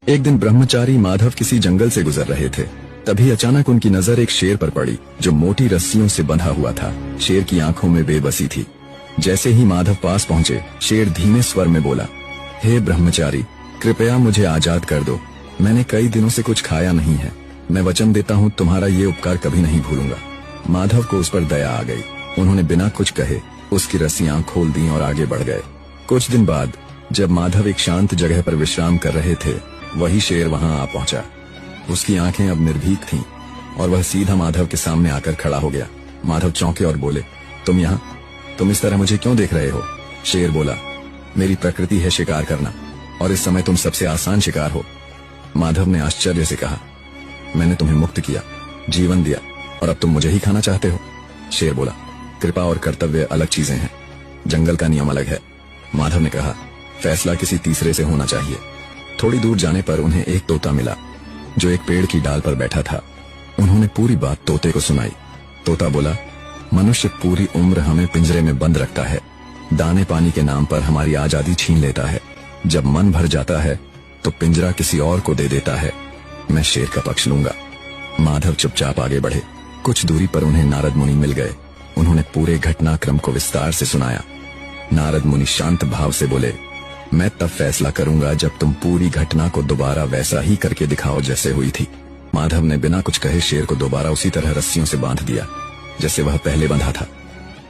एक दिन ब्रह्मचारी माधव किसी जंगल से गुजर रहे थे। तभी अचानक उनकी नजर एक शेर पर पड़ी जो मोटी रस्सियों से बंधा हुआ था। शेर की आंखों में बेबसी थी। जैसे ही माधव पास पहुंचे, शेर धीमे स्वर में बोला, हे ब्रह्मचारी, कृपया मुझे आजाद कर दो। मैंने कई दिनों से कुछ खाया नहीं है। मैं वचन देता हूँ तुम्हारा ये उपकार कभी नहीं भूलूंगा। माधव को उस पर दया आ गई। उन्होंने बिना कुछ कहे उसकी रस्सियां खोल दी और आगे बढ़ गए। कुछ दिन बाद जब माधव एक शांत जगह पर विश्राम कर रहे थे, वही शेर वहां आ पहुंचा। उसकी आंखें अब निर्भीक थीं और वह सीधा माधव के सामने आकर खड़ा हो गया। माधव चौंके और बोले, तुम यहाँ? तुम इस तरह मुझे क्यों देख रहे हो? शेर बोला, मेरी प्रकृति है शिकार करना और इस समय तुम सबसे आसान शिकार हो। माधव ने आश्चर्य से कहा, मैंने तुम्हें मुक्त किया, जीवन दिया और अब तुम मुझे ही खाना चाहते हो? शेर बोला, कृपा और कर्तव्य अलग चीजें हैं, जंगल का नियम अलग है। माधव ने कहा, फैसला किसी तीसरे से होना चाहिए। थोड़ी दूर जाने पर उन्हें एक तोता मिला जो एक पेड़ की डाल पर बैठा था। उन्होंने पूरी बात तोते को सुनाई। तोता बोला, मनुष्य पूरी उम्र हमें पिंजरे में बंद रखता है, दाने पानी के नाम पर हमारी आजादी छीन लेता है। जब मन भर जाता है तो पिंजरा किसी और को दे देता है। मैं शेर का पक्ष लूंगा। माधव चुपचाप आगे बढ़े। कुछ दूरी पर उन्हें नारद मुनि मिल गए। उन्होंने पूरे घटनाक्रम को विस्तार से सुनाया। नारद मुनि शांत भाव से बोले, मैं तब फैसला करूंगा जब तुम पूरी घटना को दोबारा वैसा ही करके दिखाओ जैसे हुई थी। माधव ने बिना कुछ कहे शेर को दोबारा उसी तरह रस्सियों से बांध दिया जैसे वह पहले बंधा था।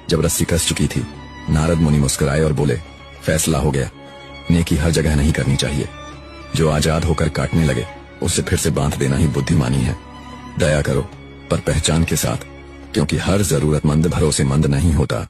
जब रस्सी कस चुकी थी, नारद मुनि मुस्कुराए और बोले, फैसला हो गया। नेकी हर जगह नहीं करनी चाहिए। जो आजाद होकर काटने लगे उसे फिर से बांध देना ही बुद्धिमानी है। दया करो, पर पहचान के साथ, क्योंकि हर जरूरतमंद भरोसेमंद नहीं होता।